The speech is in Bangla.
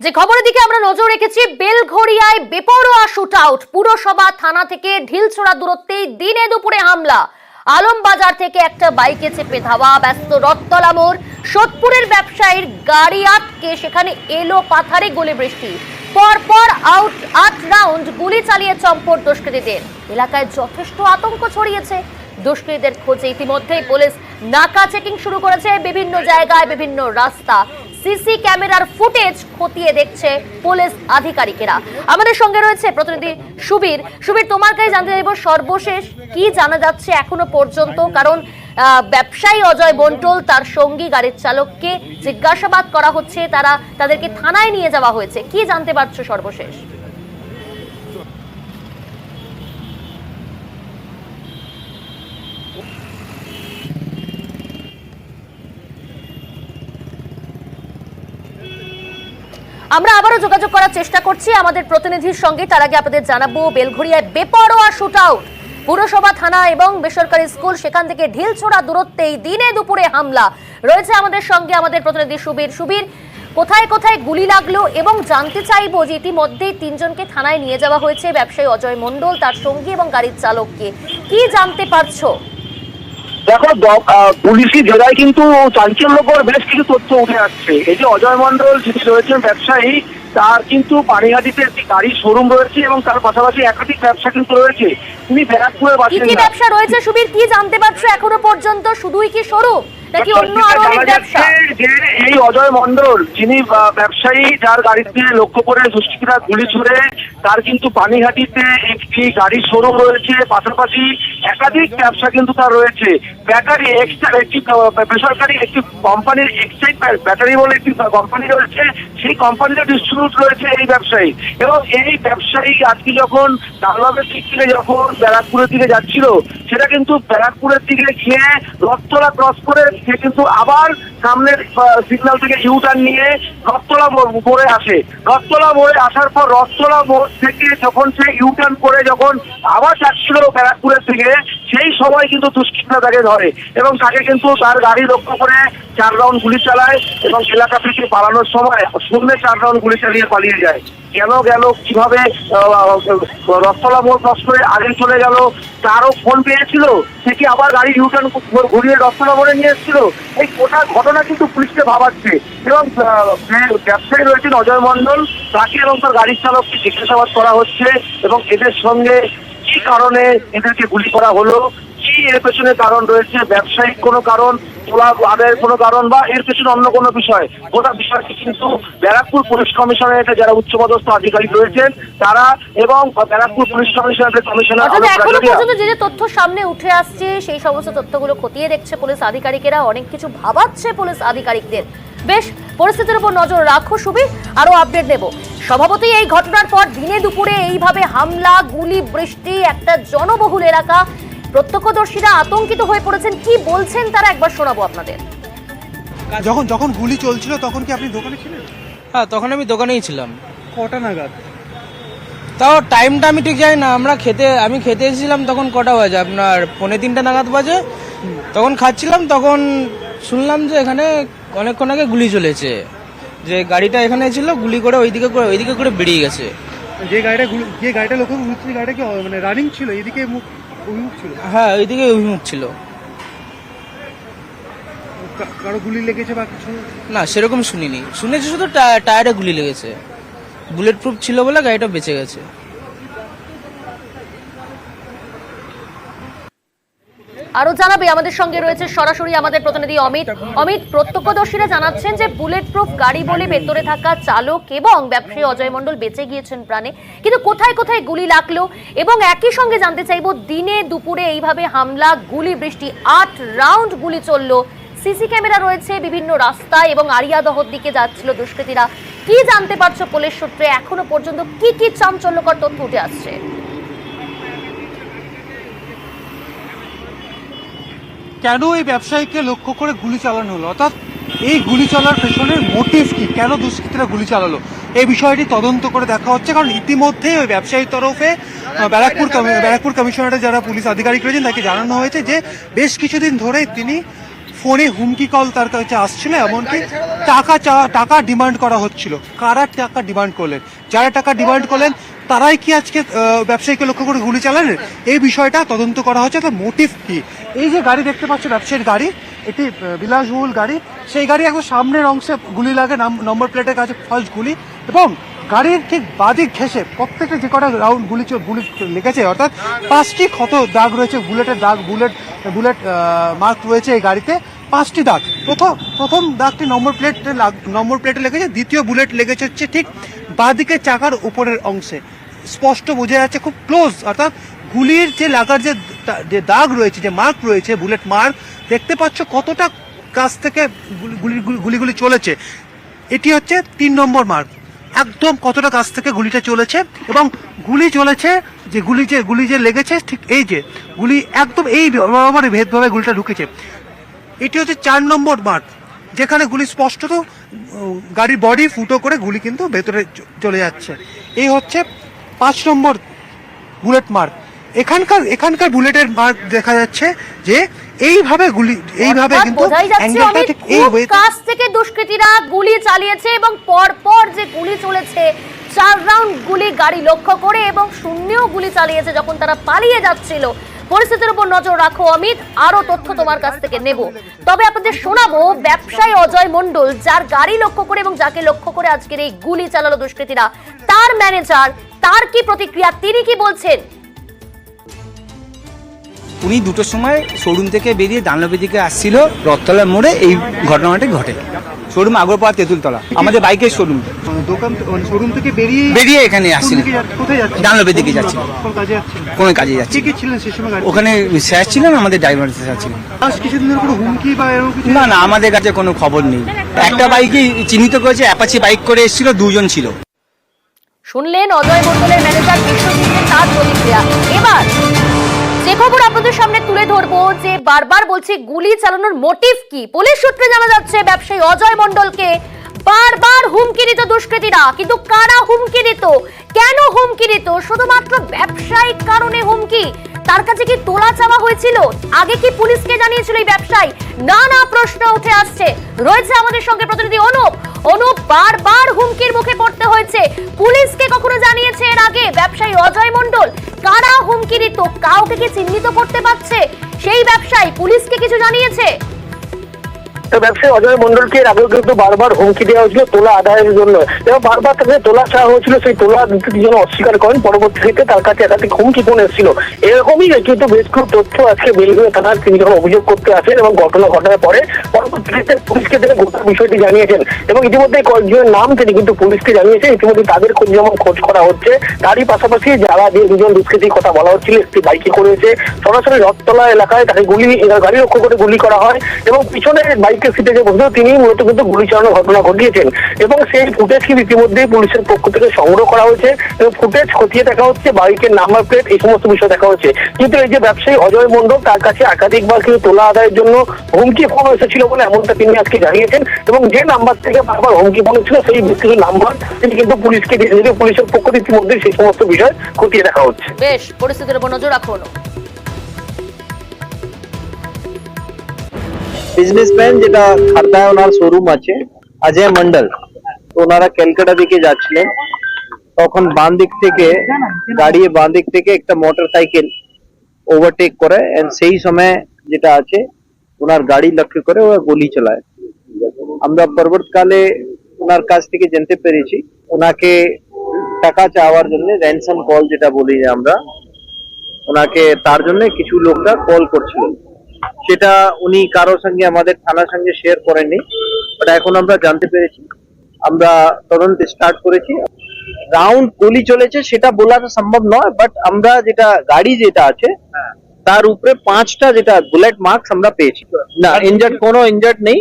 যে খবরের দিকে আমরা নজর রেখেছি, বেলঘড়িয়ায় বেপরোয়া শুট আউট, পুরসভা থানা থেকে ঢিলছোড়া দূরত্বেই দিনে দুপুরে হামলা। আলমবাজার থেকে একটা বাইকে চেপে ধাওয়া, ব্যস্ত রথতলা মোড়, সোদপুরের ব্যবসায়ীর গাড়ি আটকে সেখানে এলো পাথারে গোলে বৃষ্টি। পরপর 8 রাউন্ড গুলি চালিয়ে চম্পট দুষ্কৃতীদের। এলাকায় যথেষ্ট আতঙ্ক ছড়িয়েছে। দুষ্কৃতীদের খোঁজে ইতিমধ্যেই পুলিশ নাকা চেকিং শুরু করেছে। বিভিন্ন জায়গায় বিভিন্ন রাস্তা সিসি ক্যামেরার ফুটেজ খতিয়ে দেখছে পুলিশ আধিকারিকেরা। আমাদের সঙ্গে রয়েছে প্রতিনিধি সুবীর। সুবীর, তোমার কাছে জানতে চাইব সর্বশেষ কি জানা যাচ্ছে এখনো পর্যন্ত, কারণ ব্যবসায়ী অজয় মণ্ডল তার সঙ্গী গাড়ির চালককে জিজ্ঞাসাবাদ করা হচ্ছে, তাদেরকে থানায় নিয়ে যাওয়া হয়েছে। কি জানতে পারছো সর্বশেষ? আমরা আবারও যোগাযোগ করার চেষ্টা করছি আমাদের প্রতিনিধির সঙ্গে। তার আগে আপনাদের জানাবো, বেলঘড়িয়ায় বেপরোয়া শুট আউট, পুরসভা থানা এবং বেসরকারি স্কুল, সেখান থেকে ঢিলছোড়া দূরত্বেই দিনে দুপুরে হামলা। রয়েছে আমাদের সঙ্গে আমাদের প্রতিনিধি সুবীর। সুবীর, কোথায় কোথায় গুলি লাগলো এবং জানতে চাইবো যে ইতিমধ্যেই 3 জনকে থানায় নিয়ে যাওয়া হয়েছে, ব্যবসায়ী অজয় মণ্ডল, তার সঙ্গী এবং গাড়ির চালককে। কি জানতে পারছো? দেখো, পুলিশি জেলায় কিন্তু চাঞ্চল্যকর বেশ কিছু তথ্য উঠে আসছে। এই যে অজয় মণ্ডল যিনি রয়েছেন ব্যবসায়ী, তার কিন্তু পানিহাটিতে একটি গাড়ির শোরুম রয়েছে এবং তার পাশাপাশি একাধিক ব্যবসা কিন্তু রয়েছে। তিনি ব্যারাকপুরের বাসিন্দা। কি ব্যবসা রয়েছে সুবীর, কি জানতে পারছো এখনো পর্যন্ত? শুধুই কি শোরুম নাকি অন্য আরো অনেক ব্যবসা? যে এই অজয় মণ্ডল যিনি ব্যবসায়ী, যার গাড়িতে লক্ষ্য করে দুষ্কৃতীরা গুলি ছুড়ে, তার কিন্তু পানিহাটিতে একটি গাড়ির শোরুম রয়েছে, পাশাপাশি একাধিক ব্যবসা কিন্তু তার রয়েছে। ব্যাটারি একটি বেসরকারি একটি কোম্পানির এক্সাইড ব্যাটারি বলে একটি কোম্পানি রয়েছে, সেই কোম্পানির ডিস্ট্রিবিউট রয়েছে এই ব্যবসায়ী। এবং এই ব্যবসায়ী আজকে যখন ডানলপের দিক থেকে যখন ব্যারাকপুরের দিকে যাচ্ছিল, সেটা কিন্তু ব্যারাকপুরের দিকে গিয়ে রথতলা ক্রস করে সে কিন্তু আবার সামনের সিগন্যাল থেকে ইউটার্ন নিয়ে রথতলা মোড়ে আসে। রথতলা মোড়ে আসার পর রথতলা মোড় থেকে যখন সে ইউটার্ন করে যখন আবার যাচ্ছিল ব্যারাকপুরের দিকে, সেই সময় কিন্তু দুষ্কৃতীরা তাকে ধরে এবং তাকে কিন্তু তার গাড়ি লক্ষ্য করে 4 রাউন্ড গুলি চালায় এবং এলাকা থেকে পালানোর সময় শূন্যে 4 রাউন্ড গুলি চালিয়ে পালিয়ে যায়। কেন গেল, কিভাবে রথতলা মোড় ক্রস করে আগে চলে গেল, তারও ফোন পেয়েছিল, সে কি আবার গাড়ি ইউটার্ন ঘুরিয়ে রথতলা মোড়ে নিয়ে এসেছিল, এই গোটা ঘটনা কিন্তু পুলিশকে ভাবাচ্ছে। এবং ব্যবসায়ী রয়েছেন অজয় মণ্ডল, তাকে এবং তার গাড়ির চালককে জিজ্ঞাসাবাদ করা হচ্ছে এবং এদের সঙ্গে কি কারণে এদেরকে গুলি করা হলো, কি এর পেছনে কারণ রয়েছে, ব্যবসায়িক কোনো কারণ, তোলা আদায়ের কোনো কারণ, বা এর পেছনে অন্য কোনো বিষয়, গোটা বিষয়টি কিন্তু ব্যারাকপুর পুলিশ কমিশনারের যারা উচ্চপদস্থ আধিকারিক রয়েছেন তারা এবং ব্যারাকপুর পুলিশ কমিশনারের কমিশনার এখনো পর্যন্ত যে তথ্য সামনে উঠে আসছে, সেই সমস্ত তথ্যগুলো খতিয়ে দেখছে পুলিশ আধিকারিকেরা। অনেক কিছু ভাবাচ্ছে পুলিশ আধিকারিকদের। বেশ, পরিস্থিতির উপর নজর রাখো সুবীর, আরো আপডেট দেব। স্বভাবতই এই ঘটনার পর দিনে দুপুরে এইভাবে হামলা, গুলি, বৃষ্টি, একটা জনবহুল এলাকা, প্রত্যক্ষদর্শীরা আতঙ্কিত হয়ে পড়েছেন। কি বলছেন তারা একবার শোনাবো আপনাদের। যখন গুলি চলছিল তখন কি আপনি দোকানে ছিলেন? হ্যাঁ, তখন আমি দোকানেই ছিলাম। কটা নাগাদ? তাও টাইমটা আমি ঠিক জানি না। আমি খেতে এসেছিলাম তখন কটা বাজে, আপনার 2:45 নাগাদ বাজে। তখন খাচ্ছিলাম, তখন শুনলাম যে এখানে অনেকক্ষণ আগে গুলি চলেছে, যে গাড়িটা এখানে ছিল, গুলি করে ওইদিকে করে বেরিয়ে গেছে। যে গাড়িটা লক্ষ্য করছি, গাড়িটা কি মানে রানিং ছিল, এদিকে অভিমুখ ছিল? হ্যাঁ, ওইদিকে অভিমুখ ছিল। কারো গুলি লেগেছে বা কিছু? না, সেরকম শুনিনি। শুনেছি শুধু টায়ারে গুলি লেগেছে। বুলেট প্রুফ ছিল বলে গাড়িটা বেঁচে গেছে। আরো জানাবে, আমাদের সঙ্গে রয়েছে সরাসরি আমাদের প্রতিনিধি অমিত। প্রত্যক্ষদর্শীরা জানাচ্ছেন যে বুলেট প্রুফ গাড়ি বলে ভেতরে থাকা চালক এবং ব্যবসায়ী অজয় মণ্ডল বেঁচে গিয়েছেন প্রাণে, কিন্তু কোথায় কোথায় গুলি লাগলো এবং একই সঙ্গে জানতে চাইবো দিনে দুপুরে এইভাবে হামলা, গুলি, বৃষ্টি, 8 রাউন্ড গুলি চললো, সিসি ক্যামেরা রয়েছে বিভিন্ন রাস্তায় এবং আরিয়াদহর দিকে যাচ্ছিল দুষ্কৃতীরা। কি জানতে পারছো পুলিশ সূত্রে এখনো পর্যন্ত? কি কি চাঞ্চল্যকর তথ্য উঠে আসছে? কেন এই ব্যবসায়ীকে লক্ষ্য করে গুলি চালানো হলো, অর্থাৎ এই গুলি চলার পেছনের মোটিভ কি, কেন দুষ্কৃতীরা গুলি চালালো, এই বিষয়টি তদন্ত করে দেখা হচ্ছে। কারণ ইতিমধ্যে ওই ব্যবসায়ীর তরফে ব্যারাকপুর কমিশনারের যারা পুলিশ আধিকারিক রয়েছেন তাকে জানানো হয়েছে যে বেশ কিছুদিন ধরে তিনি ফোনে হুমকি কল তার কাছে আসছিল, এমনকি টাকা ডিমান্ড করা হচ্ছিল। কারা টাকা ডিমান্ড করলেন? যারা টাকা ডিমান্ড করলেন তারাই কি আজকে ব্যবসায়ীকে লক্ষ্য করে গুলি চালালেন? এই বিষয়টা তদন্ত করা হচ্ছে। তার মোটিভ কি? এই যে গাড়ি দেখতে পাচ্ছ, ব্যবসায়ীর গাড়ি, এটি বিলাসবহুল গাড়ি, সেই গাড়ি একদম সামনের অংশে গুলি লাগে, নম্বর প্লেটের কাছে ফার্স্ট গুলি, এবং গাড়ির ঠিক বাদিক ঘেঁষে প্রত্যেকটা যে কটা রাউন্ড গুলি লেগেছে, অর্থাৎ 5টি ক্ষত দাগ রয়েছে, বুলেটের দাগ, বুলেট মার্ক রয়েছে এই গাড়িতে 5টি দাগ। প্রথম দাগটি নম্বর প্লেটে লেগেছে, দ্বিতীয় বুলেট লেগেছে হচ্ছে ঠিক বাদিকে চাকার উপরের অংশে। স্পষ্ট বোঝা যাচ্ছে, খুব ক্লোজ, অর্থাৎ গুলির যে লাগার যে দাগ রয়েছে, যে মার্ক রয়েছে, বুলেট মার্ক, দেখতে পাচ্ছ কতটা কাছ থেকে গুলিগুলি চলেছে। এটি হচ্ছে 3 নম্বর মার্ক, একদম কতটা কাছ থেকে গুলিটা চলেছে, এবং গুলি চলেছে যে গুলি যে লেগেছে ঠিক এই যে গুলি একদম এই বরাবর ভেদভাবে গুলিটা ঢুকেছে। এটি হচ্ছে 4 নম্বর মার্ক, যেখানে গুলি স্পষ্টত গাড়ির বডি ফুটো করে গুলি কিন্তু ভেতরে চলে যাচ্ছে। এই হচ্ছে 5 নম্বর বুলেট মার্ক। এখানকার বুলেটের মার্ক দেখা যাচ্ছে যে এইভাবে কিন্তু বোঝাই যাচ্ছে অ্যাঙ্গেলটা অমিত, ঠিক এই খুব ওয়েতে। কাছ থেকে দুষ্কৃতীরা গুলি চালিয়েছে এবং পর যে গুলি চলেছে, 4 রাউন্ড গুলি গাড়ি লক্ষ্য করে, এবং শূন্যেও গুলি চালিয়েছে যখন তারা পালিয়ে যাচ্ছিল। পরিস্থিতির উপর নজর রাখো অমিত, আরো তথ্য তোমার কাছ থেকে নেব। তবে আপনাদের শোনাবো ব্যবসায়ী অজয় মণ্ডল, যার গাড়ি লক্ষ্য করে এবং যাকে লক্ষ্য করে আজকের এই গুলি চালালো দুষ্কৃতীরা, তার ম্যানেজার, তার কি প্রতিক্রিয়া, তিনি কি বলছেন। উনি 2টোর সময় শোরুম থেকে বেরিয়ে ডানলপের দিকে আসছিল, রথতলার মোড়ে এই ঘটনাটি ঘটে। শোরুম আগরপাড়া তেঁতুলতলা, আমাদের বাইকের শোরুম। দোকান শোরুম থেকে বেরিয়ে এখানে আসছিল, কোথায় যাচ্ছে? ডানলপের দিকে যাচ্ছিল, কোন কাজে যাচ্ছিল? কোনো কাজে যাচ্ছে। কে ছিলেন সেই সময় গাড়ি? ওখানে স্যার ছিলেন, আমাদের ড্রাইভার স্যার ছিলেন। কিছুদিনের কোনো হুমকি বা এরকম কিছু? না, আমাদের কাছে কোনো খবর নেই। একটা বাইকই চিহ্নিত করেছে, অ্যাপাচি বাইক করে এসেছিল, 2 জন ছিল। শুনলেন অজয় মণ্ডলের ম্যানেজার বিশ্বজিতের তার প্রতিক্রিয়া। এবার যে খবর আপনাদের সামনে তুলে ধরবো, যে বারবার বলছি গুলি চালানোর মোটিভ কি। পুলিশ সূত্রে জানা যাচ্ছে ব্যবসায়ী অজয় মণ্ডলকে বারবার হুমকি দিত দুষ্কৃতীরা, কিন্তু কারা হুমকি দিত, কেন হুমকি দিত? শুধুমাত্র ব্যবসায়িক কারণে হুমকি? তার কাছে কি তোলা চাওয়া হয়েছিল? আগে কি পুলিশকে জানিয়েছিল এই ব্যবসায়ী? নানা প্রশ্ন উঠে আসছে। রয়েছে আমাদের সঙ্গে প্রতিনিধি অনুপ, বারবার হুমকির মুখে পড়তে হয়েছে। পুলিশকে কখনো জানিয়েছে এর আগে ব্যবসায়ী অজয় মণ্ডল? কারা হুমকি দিত? কাউকে কি চিহ্নিত করতে পারছে সেই ব্যবসায়ী? পুলিশকে কিছু জানিয়েছে? ব্যবসায়ী অজয় মণ্ডলকে এর আগেও কিন্তু বারবার হুমকি দেওয়া হয়েছিল তোলা আদায়ের জন্য, এবং বারবার তাকে তোলা চাওয়া হয়েছিল, সেই তোলা দিতে যেন অস্বীকার করেন। পরবর্তীতে তার কাছে একাধিক হুমকি ফোন এসেছিল। এরকমই কিন্তু বেশ কিছু তথ্য আজকে বেলঘড়িয়া থানার তিনি যখন অভিযোগ করতে আসেন এবং ঘটনা ঘটার পরে পরবর্তীতে পুলিশকে তিনি গোটা বিষয়টি জানিয়েছেন, এবং ইতিমধ্যে কয়েকজনের নাম তিনি কিন্তু পুলিশকে জানিয়েছেন। ইতিমধ্যে তাদের যেমন খোঁজ করা হচ্ছে, তারই পাশাপাশি যারা যে 2 জন দুষ্কৃতীর কথা বলা হচ্ছিল, একটি বাইকে করেছে, সরাসরি রথতলা এলাকায় তাকে গাড়ি লক্ষ্য করে গুলি করা হয়, এবং পিছনে বাইকের সিটে যে বসে তিনি মূলত কিন্তু গুলি চালানোর ঘটনা ঘটিয়েছেন। এবং সেই ফুটেজ কিন্তু ইতিমধ্যে পুলিশের পক্ষ থেকে সংগ্রহ করা হয়েছে, এবং ফুটেজ খতিয়ে দেখা হচ্ছে, বাইকের নাম্বার প্লেট, এই সমস্ত বিষয় দেখা হচ্ছে। কিন্তু এই যে ব্যবসায়ী অজয় মণ্ডল, তার কাছে একাধিকবার কিন্তু তোলা আদায়ের জন্য হুমকি ফোন এসেছিল বলে এমনটা তিনি আজকে জানিয়েছেন, এবং যে নাম্বার থেকে বারবার হুমকি ফোন ছিল সেই ব্যক্তির নাম্বার তিনি কিন্তু পুলিশকে দিয়েছেন। পুলিশের পক্ষ থেকে ইতিমধ্যে সেই সমস্ত বিষয় খতিয়ে দেখা হচ্ছে। বেশ, পরিস্থিতির উপর নজর রাখুন। বিজনেসম্যান যেটা খারদায় ওনার শোরুম আছে, অজয় মন্ডল, তো ওনারা ক্যালকাটা দিকে যাচ্ছিলেন, তখন বাম দিক থেকে একটা মোটরসাইকেল ওভারটেক করে, এন্ড সেই সময় যেটা আছে ওনার গাড়ি লক্ষ্য করে ও গুলি চালায়। আমরা পরবর্তীকালে ওনার কাছ থেকে জানতে পেরেছি ওনাকে টাকা চাওয়ার জন্য র্যানসাম কল যেটা বলি আমরা, ওনাকে তার জন্য কিছু লোকরা কল করছিল। সেটা উনি কারোর সঙ্গে আমাদের থানার সঙ্গে শেয়ার করেননি, বাট এখন আমরা জানতে পেরেছি, আমরা তদন্ত স্টার্ট করেছি। রাউন্ড গুলি চলেছে সেটা বলা তো সম্ভব নয়, বাট আমরা যেটা গাড়ি যেটা আছে তার উপরে 5টা যেটা বুলেট মার্কস আমরা পেয়েছি। না, কোনো ইনজার্ড নেই।